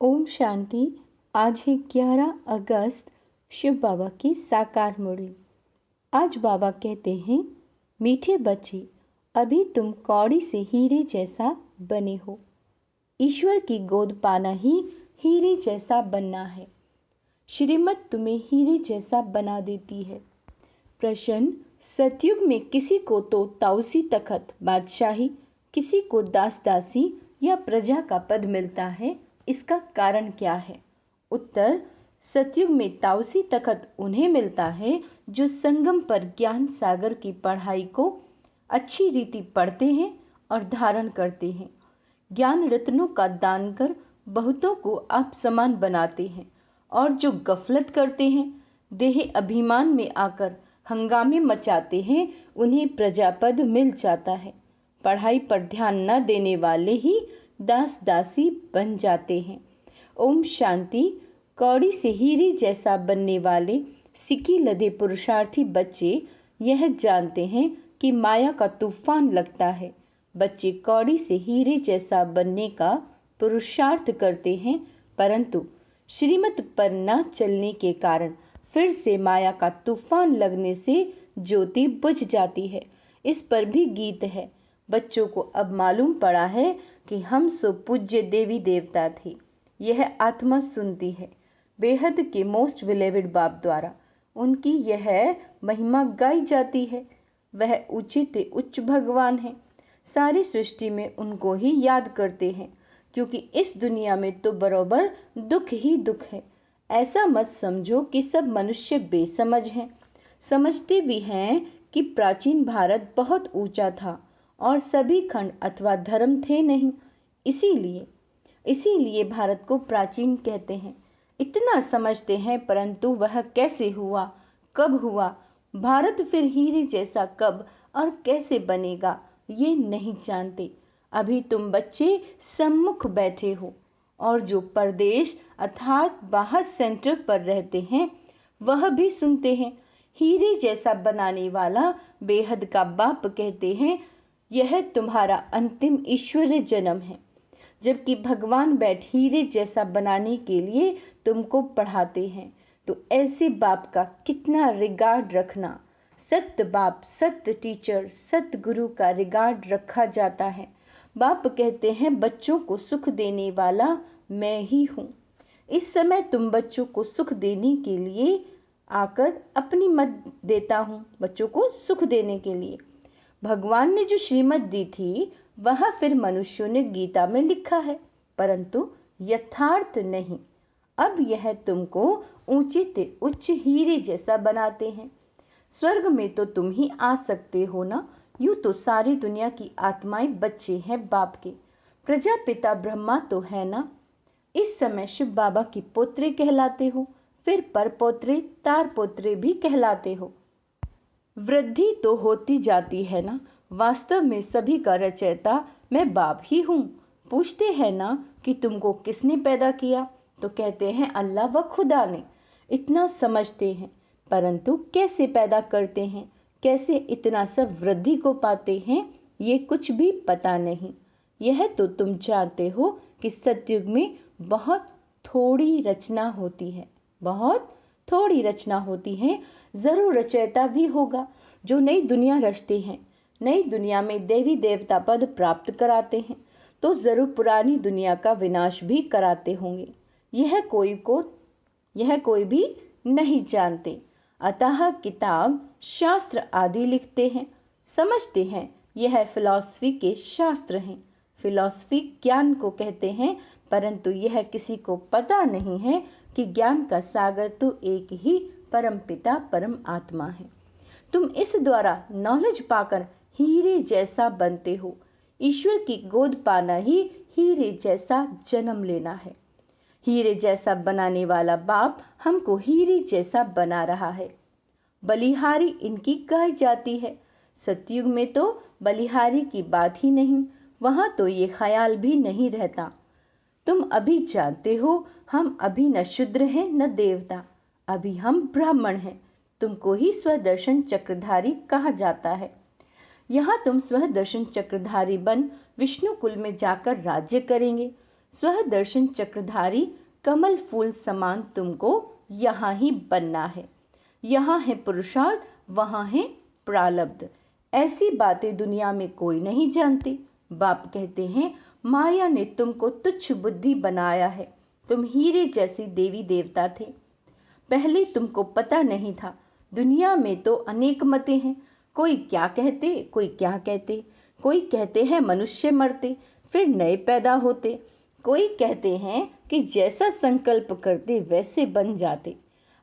ओम शांति। आज है 11 अगस्त, शिव बाबा की साकार मुरली। आज बाबा कहते हैं, मीठे बच्चे, अभी तुम कौड़ी से हीरे जैसा बने हो। ईश्वर की गोद पाना ही हीरे जैसा बनना है। श्रीमत तुम्हें हीरे जैसा बना देती है। प्रश्न: सतयुग में किसी को तो ताउसी तखत बादशाही, किसी को दास दासी या प्रजा का पद मिलता है, इसका कारण क्या है? उत्तर: सतयुग में ताउसी तखत उन्हें मिलता है जो संगम पर ज्ञान सागर की पढ़ाई को अच्छी रीति पढ़ते हैं और धारण करते हैं। ज्ञान रत्नों का दान कर बहुतों को आप समान बनाते हैं, और जो गफलत करते हैं, देह अभिमान में आकर हंगामे मचाते हैं, उन्हें प्रजापद मिल जाता है। पढ़ाई पर ध्यान न देने वाले ही दास दासी बन जाते हैं। ओम शांति। कौड़ी से हीरे जैसा बनने वाले सिक्की लदे पुरुषार्थी बच्चे यह जानते हैं कि माया का तूफान लगता है। बच्चे कौड़ी से हीरे जैसा बनने का पुरुषार्थ करते हैं, परंतु श्रीमत पर न चलने के कारण फिर से माया का तूफान लगने से ज्योति बुझ जाती है। इस पर भी गीत है। बच्चों को अब मालूम पड़ा है कि हम सो पूज्य देवी देवता थे। यह आत्मा सुनती है। बेहद के मोस्ट विलेविड बाप द्वारा उनकी यह महिमा गाई जाती है। वह उचित उच्च भगवान है। सारी सृष्टि में उनको ही याद करते हैं, क्योंकि इस दुनिया में तो बराबर दुख ही दुख है। ऐसा मत समझो कि सब मनुष्य बेसमझ हैं। समझते भी हैं कि प्राचीन भारत बहुत ऊंचा था और सभी खंड अथवा धर्म थे नहीं, इसीलिए भारत को प्राचीन कहते हैं। इतना समझते हैं, परंतु वह कैसे हुआ, कब हुआ, भारत फिर हीरे जैसा कब और कैसे बनेगा, ये नहीं जानते। अभी तुम बच्चे सम्मुख बैठे हो, और जो परदेश अर्थात बाहर सेंटर पर रहते हैं, वह भी सुनते हैं। हीरे जैसा बनाने वाला बेहद का बाप कहते हैं, यह तुम्हारा अंतिम ईश्वरीय जन्म है। जबकि भगवान बैठ हीरे जैसा बनाने के लिए तुमको पढ़ाते हैं, तो ऐसे बाप का कितना रिगार्ड रखना। सत्य बाप, सत्य टीचर, सत्य गुरु का रिगार्ड रखा जाता है। बाप कहते हैं, बच्चों को सुख देने वाला मैं ही हूँ। इस समय तुम बच्चों को सुख देने के लिए आकर अपनी मत देता हूँ, बच्चों को सुख देने के लिए। भगवान ने जो श्रीमत दी थी, वह फिर मनुष्यों ने गीता में लिखा है, परंतु यथार्थ नहीं। अब यह तुमको ऊंचे ते उच्च हीरे जैसा बनाते हैं। स्वर्ग में तो तुम ही आ सकते हो ना। यूं तो सारी दुनिया की आत्माएं बच्चे हैं बाप के। प्रजापिता ब्रह्मा तो है ना। इस समय शिव बाबा की पोत्रे कहलाते हो, फिर परपोत्रे, तार पोत्रे भी कहलाते हो। वृद्धि तो होती जाती है ना। वास्तव में सभी का रचयिता मैं बाप ही हूँ। पूछते हैं ना कि तुमको किसने पैदा किया, तो कहते हैं अल्लाह व खुदा ने। इतना समझते हैं, परंतु कैसे पैदा करते हैं, कैसे इतना सब वृद्धि को पाते हैं, ये कुछ भी पता नहीं। यह तो तुम जानते हो कि सतयुग में बहुत थोड़ी रचना होती है, बहुत थोड़ी रचना होती है। जरूर रचयिता भी होगा जो नई दुनिया रचते हैं, नई दुनिया में देवी देवता पद प्राप्त कराते हैं, तो जरूर पुरानी दुनिया का विनाश भी कराते होंगे। यह कोई भी नहीं जानते। अतः किताब शास्त्र आदि लिखते हैं, समझते हैं यह फिलॉसफी के शास्त्र हैं। फिलॉसफी ज्ञान को कहते हैं, परंतु यह किसी को पता नहीं है कि ज्ञान का सागर तो एक ही परम पिता परम आत्मा है। तुम इस द्वारा नॉलेज पाकर हीरे जैसा बनते हो। ईश्वर की गोद पाना ही हीरे जैसा जन्म लेना है। हीरे जैसा बनाने वाला बाप हमको हीरे जैसा बना रहा है। बलिहारी इनकी गाई जाती है। सतयुग में तो बलिहारी की बात ही नहीं, वहां तो ये ख्याल भी नहीं रहता। तुम अभी जानते हो, हम अभी न शूद्र हैं न देवता, अभी हम ब्राह्मण हैं। तुमको ही स्वदर्शन चक्रधारी कहा जाता है। यहाँ तुम स्वदर्शन चक्रधारी बन विष्णु कुल में जाकर राज्य करेंगे। स्व दर्शन चक्रधारी कमल फूल समान तुमको यहाँ ही बनना है। यहाँ है पुरुषार्थ, वहाँ है प्रारब्ध। ऐसी बातें दुनिया में कोई नहीं जानती। बाप कहते हैं माया ने तुमको तुच्छ बुद्धि बनाया है। तुम हीरे जैसे देवी देवता थे। पहले तुमको पता नहीं था। दुनिया में तो अनेक मतें हैं। कोई क्या कहते, कोई क्या कहते। कोई कहते हैं मनुष्य मरते फिर नए पैदा होते। कोई कहते हैं कि जैसा संकल्प करते वैसे बन जाते।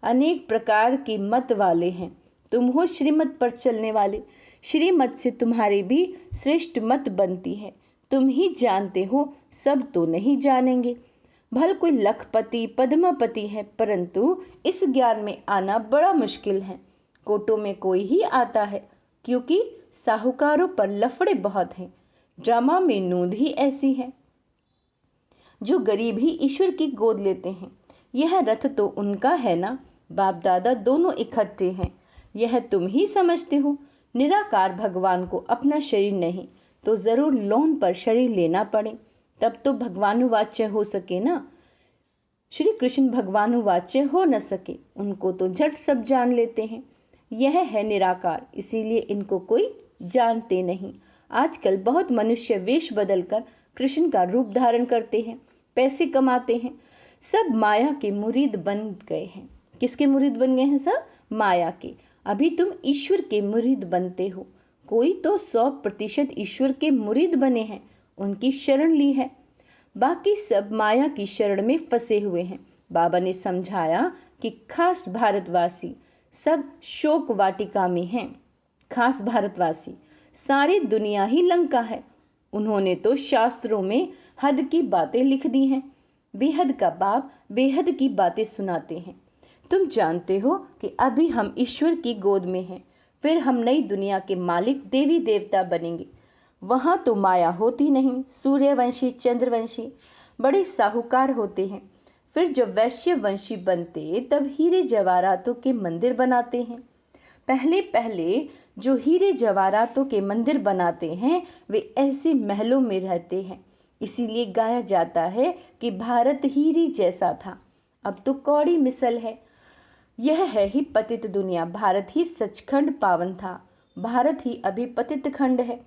अनेक प्रकार के मत वाले हैं। तुम हो श्रीमत पर चलने वाले। श्रीमत से तुम्हारी भी श्रेष्ठ मत बनती है। तुम ही जानते हो, सब तो नहीं जानेंगे। भल कोई लखपति पद्मपति है, परंतु इस ज्ञान में आना बड़ा मुश्किल है। कोटों में कोई ही आता है, क्योंकि साहूकारों पर लफड़े बहुत हैं। ड्रामा में नूंद ही ऐसी है। जो गरीब ही ईश्वर की गोद लेते हैं। यह रथ तो उनका है ना। बाप दादा दोनों इकट्ठे हैं। यह तुम ही समझते हो। निराकार भगवान को अपना शरीर नहीं तो जरूर लोन पर शरीर लेना पड़े, तब तो भगवानुवाच्य हो सके ना। श्री कृष्ण भगवानुवाच्य हो न सके, उनको तो झट सब जान लेते हैं। यह है निराकार, इसीलिए इनको कोई जानते नहीं। आजकल बहुत मनुष्य वेश बदलकर कृष्ण का रूप धारण करते हैं, पैसे कमाते हैं। सब माया के मुरीद बन गए हैं। किसके मुरीद बन गए हैं? सब माया के। अभी तुम ईश्वर के मुरीद बनते हो। कोई तो 100% ईश्वर के मुरीद बने हैं, उनकी शरण ली है। बाकी सब माया की शरण में फंसे हुए हैं। बाबा ने समझाया कि खास भारतवासी सब शोक वाटिका में हैं। खास भारतवासी, सारी दुनिया ही लंका है। उन्होंने तो शास्त्रों में हद की बातें लिख दी हैं। बेहद का बाप बेहद की बातें सुनाते हैं। तुम जानते हो कि अभी हम ईश्वर की गोद में हैं, फिर हम नई दुनिया के मालिक देवी देवता बनेंगे। वहाँ तो माया होती नहीं। सूर्यवंशी चंद्रवंशी बड़े साहूकार होते हैं। फिर जब वैश्यवंशी बनते तब हीरे जवाहरातों के मंदिर बनाते हैं। पहले पहले जो हीरे जवाहरातों के मंदिर बनाते हैं वे ऐसे महलों में रहते हैं। इसीलिए गाया जाता है कि भारत हीरे जैसा था, अब तो कौड़ी मिसल है। यह है ही पतित दुनिया। भारत ही सचखंड पावन था, भारत ही अभी पतित खंड है।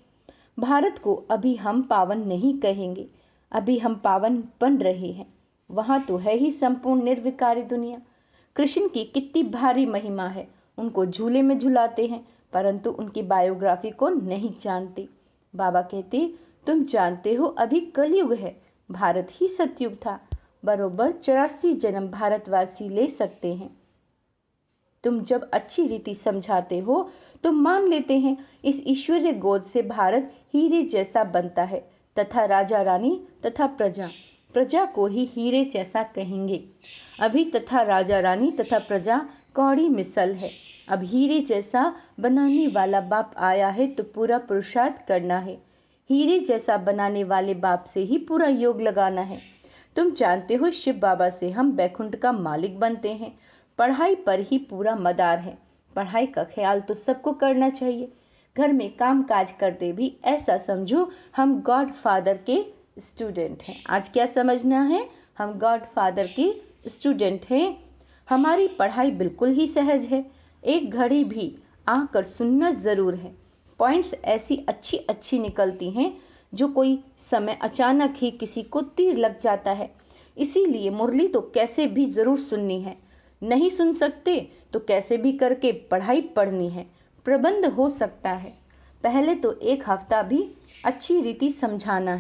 भारत को अभी हम पावन नहीं कहेंगे, अभी हम पावन बन रहे हैं। वहाँ तो है ही संपूर्ण निर्विकारी दुनिया। कृष्ण की कितनी भारी महिमा है। उनको झूले में झुलाते हैं, परंतु उनकी बायोग्राफी को नहीं जानते। बाबा कहते तुम जानते हो अभी कलयुग है, भारत ही सतयुग था। बरोबर 84 जन्म भारतवासी ले सकते हैं। तुम जब अच्छी रीति समझाते हो तो मान लेते हैं इस ईश्वरीय गोद से भारत हीरे जैसा बनता है, तथा राजा रानी तथा प्रजा को ही हीरे जैसा कहेंगे। अभी तथा राजा रानी तथा प्रजा कौड़ी मिसल है। अब हीरे जैसा बनाने वाला बाप आया है तो पूरा पुरुषार्थ करना है। हीरे जैसा बनाने वाले बाप से ही पूरा योग लगाना है। तुम जानते हो शिव बाबा से हम बैकुंठ का मालिक बनते हैं। पढ़ाई पर ही पूरा मदार है। पढ़ाई का ख्याल तो सबको करना चाहिए। घर में काम काज करते भी ऐसा समझो हम गॉड फादर के स्टूडेंट हैं। आज क्या समझना है? हम गॉड फादर के स्टूडेंट हैं। हमारी पढ़ाई बिल्कुल ही सहज है। एक घड़ी भी आकर सुनना ज़रूर है। पॉइंट्स ऐसी अच्छी अच्छी निकलती हैं जो कोई समय अचानक ही किसी को तीर लग जाता है। इसीलिए मुरली तो कैसे भी ज़रूर सुननी है। नहीं सुन सकते तो कैसे भी करके पढ़ाई पढ़नी है। प्रबंध हो सकता है। पहले तो एक हफ्ता भी अच्छी रीति समझना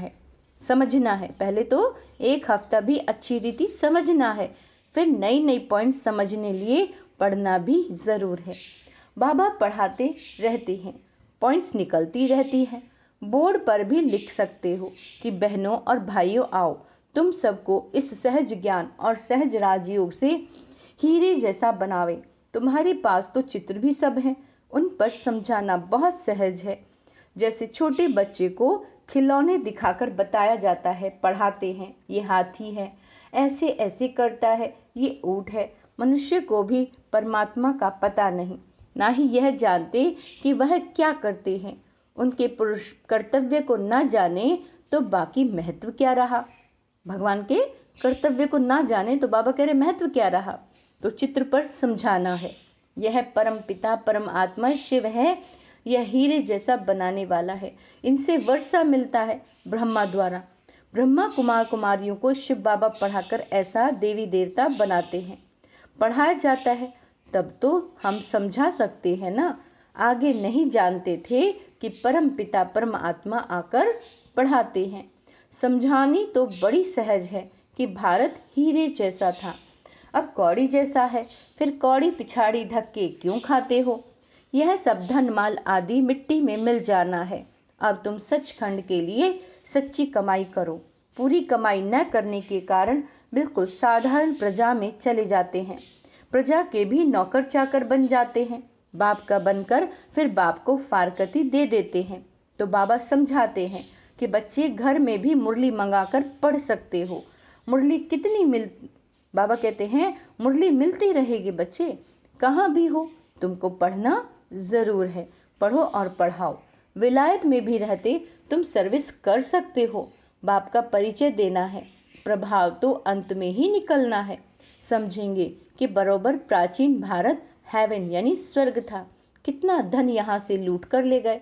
है। पहले तो एक हफ्ता भी अच्छी रीति समझना है, फिर नई नई पॉइंट समझने लिए पढ़ना भी ज़रूर है। बाबा पढ़ाते रहते हैं, पॉइंट्स निकलती रहती हैं। बोर्ड पर भी लिख सकते हो कि बहनों और भाइयों आओ, तुम सबको इस सहज ज्ञान और सहज राजयोग से हीरे जैसा बनावे। तुम्हारे पास तो चित्र भी सब हैं, उन पर समझाना बहुत सहज है। जैसे छोटे बच्चे को खिलौने दिखाकर बताया जाता है, पढ़ाते हैं। ये हाथी है, ऐसे ऐसे करता है, ये ऊँट है। मनुष्य को भी परमात्मा का पता नहीं, ना ही यह जानते कि वह क्या करते हैं। उनके पुरुष कर्तव्य को न जाने तो बाकी महत्व क्या रहा। भगवान के कर्तव्य को ना जाने तो बाबा कह रहे महत्व क्या रहा। तो चित्र पर समझाना है। यह परम पिता परम आत्मा शिव है, यह हीरे जैसा बनाने वाला है। इनसे वर्षा मिलता है ब्रह्मा द्वारा। ब्रह्मा कुमार कुमारियों को शिव बाबा पढ़ाकर ऐसा देवी देवता बनाते हैं। पढ़ाया जाता है तब तो हम समझा सकते हैं ना। आगे नहीं जानते थे कि परम पिता परम आत्मा आकर पढ़ाते हैं। समझानी तो बड़ी सहज है कि भारत हीरे जैसा था, अब कौड़ी जैसा है। फिर कौड़ी पिछाड़ी धक्के क्यों खाते हो। यह सब धन माल आदि मिट्टी में मिल जाना है। अब तुम सचखंड के लिए सच्ची कमाई करो। पूरी कमाई न करने के कारण बिल्कुल साधारण प्रजा में चले जाते हैं। प्रजा के भी नौकर चाकर बन जाते हैं। बाप का बनकर फिर बाप को फारकती दे देते हैं। तो बाबा समझाते हैं कि बच्चे घर में भी मुरली मंगाकर पढ़ सकते हो। मुरली कितनी बाबा कहते हैं मुरली मिलती रहेगी बच्चे, कहाँ भी हो तुमको पढ़ना ज़रूर है। पढ़ो और पढ़ाओ। विलायत में भी रहते तुम सर्विस कर सकते हो। बाप का परिचय देना है, प्रभाव तो अंत में ही निकलना है। समझेंगे कि बरोबर प्राचीन भारत हेवन यानी स्वर्ग था। कितना धन यहाँ से लूट कर ले गए।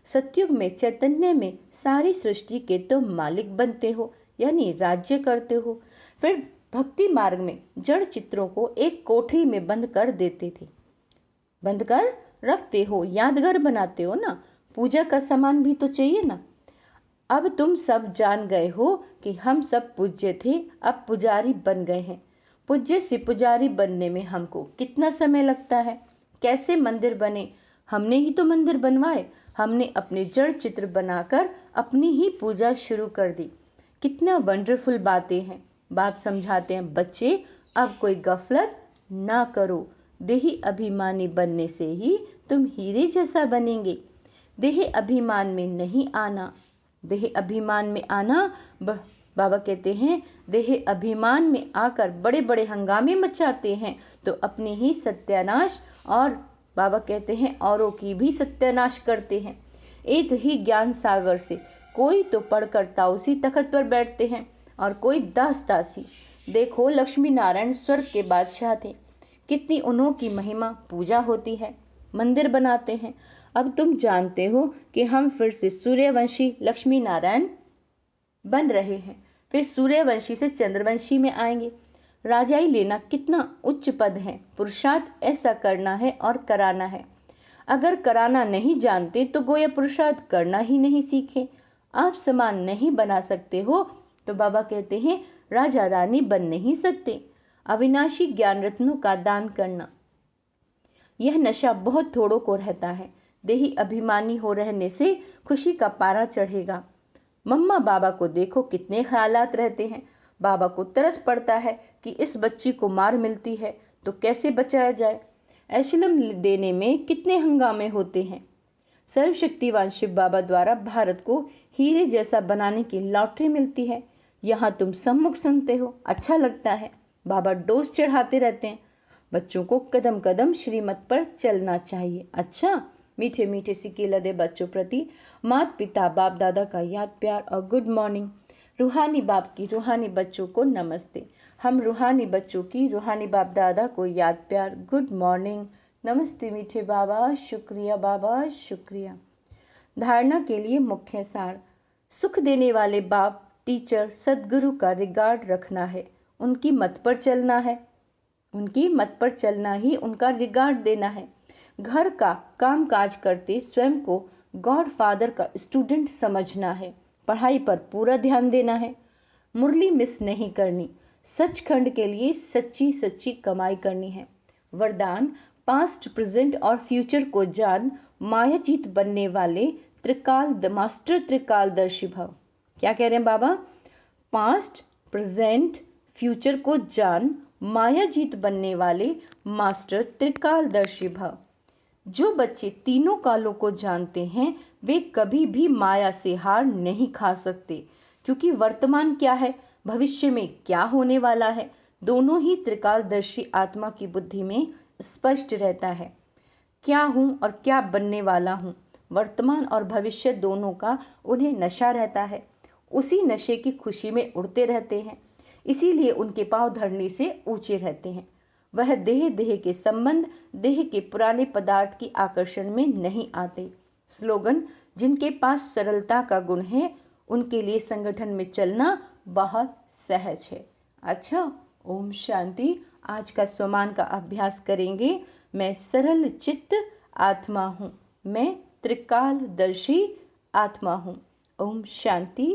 सतयुग में चैतन्य में सारी सृष्टि के तो मालिक बनते हो यानी राज्य करते हो। फिर भक्ति मार्ग में जड़ चित्रों को एक कोठरी में बंद कर देते थे, बंद कर रखते हो, यादगार बनाते हो ना। पूजा का सामान भी तो चाहिए ना। अब तुम सब जान गए हो कि हम सब पूज्य थे, अब पुजारी बन गए हैं। पूज्य से पुजारी बनने में हमको कितना समय लगता है। कैसे मंदिर बने, हमने ही तो मंदिर बनवाए। हमने अपने जड़ चित्र बनाकर अपनी ही पूजा शुरू कर दी। कितना वंडरफुल बातें हैं। बाप समझाते हैं बच्चे अब कोई गफलत ना करो। देही अभिमानी बनने से ही तुम हीरे जैसा बनेंगे। देह अभिमान में नहीं आना। देह अभिमान में आना, बाबा कहते हैं देह अभिमान में आकर बड़े बड़े हंगामे मचाते हैं तो अपनी ही सत्यानाश और बाबा कहते हैं औरों की भी सत्यानाश करते हैं। एक ही ज्ञान सागर से कोई तो पढ़कर ताउसी तखत पर बैठते हैं और कोई दास दासी। देखो लक्ष्मी नारायण स्वर्ग के बादशाह थे, कितनी उन्हों की महिमा पूजा होती है, मंदिर बनाते हैं। अब तुम जानते हो कि हम फिर से सूर्यवंशी लक्ष्मी नारायण बन रहे हैं, फिर सूर्यवंशी से चंद्रवंशी में आएंगे। राजाई लेना कितना उच्च पद है। पुरुषार्थ ऐसा करना है और कराना है। अगर कराना नहीं जानते तो गोया पुरुषार्थ करना ही नहीं सीखे। आप समान नहीं बना सकते हो तो बाबा कहते हैं राजा रानी बन नहीं सकते। अविनाशी ज्ञान रत्नों का दान करना, यह नशा बहुत थोड़ों को रहता है। देही अभिमानी हो रहने से खुशी का पारा चढ़ेगा। मम्मा बाबा को देखो कितने ख्यालात रहते हैं। बाबा को तरस पड़ता है कि इस बच्ची को मार मिलती है तो कैसे बचाया जाए। एशलम देने में कितने हंगामे होते हैं। सर्वशक्तिवान शिव बाबा द्वारा भारत को हीरे जैसा बनाने की लॉटरी मिलती है। यहाँ तुम सम्मुख सुनते हो, अच्छा लगता है। बाबा डोज चढ़ाते रहते हैं। बच्चों को कदम कदम श्रीमत पर चलना चाहिए। अच्छा, मीठे मीठे सिक्के लदे बच्चों प्रति माता पिता बाप दादा का याद प्यार और गुड मॉर्निंग। रूहानी बाप की रूहानी बच्चों को नमस्ते। हम रूहानी बच्चों की रूहानी बाप दादा को याद प्यार गुड मॉर्निंग। नमस्ते मीठे बाबा, शुक्रिया बाबा, शुक्रिया। धारणा के लिए मुख्य सार। सुख देने वाले बाप टीचर सदगुरु का रिगार्ड रखना है। उनकी मत पर चलना है। उनकी मत पर चलना ही उनका रिगार्ड देना है। घर का काम काज करते स्वयं को गॉड फादर का स्टूडेंट समझना है। पढ़ाई पर पूरा ध्यान देना है। मुरली मिस नहीं करनी। सचखंड के लिए सच्ची सच्ची कमाई करनी है। वरदान, पास्ट प्रेजेंट और फ्यूचर को जान माया जीत बनने वाले मास्टर त्रिकालदर्शी भव। क्या कह रहे हैं बाबा? पास्ट प्रेजेंट फ्यूचर को जान माया जीत बनने वाले मास्टर त्रिकालदर्शी भव। जो बच्चे तीनों कालों को जानते हैं वे कभी भी माया से हार नहीं खा सकते, क्योंकि वर्तमान क्या है, भविष्य में क्या होने वाला है, दोनों ही त्रिकालदर्शी आत्मा की बुद्धि में स्पष्ट रहता है। क्या हूँ और क्या बनने वाला हूँ, वर्तमान और भविष्य दोनों का उन्हें नशा रहता है। उसी नशे की खुशी में उड़ते रहते हैं, इसीलिए उनके पांव धरनी से ऊंचे रहते हैं। वह देह के संबंध, देह के पुराने पदार्थ की आकर्षण में नहीं आते। स्लोगन: जिनके पास सरलता का गुण है उनके लिए संगठन में चलना बहुत सहज है। अच्छा, ओम शांति। आज का स्वमान का अभ्यास करेंगे। मैं सरल चित्त आत्मा हूँ, मैं त्रिकालदर्शी आत्मा हूँ। ओम शांति।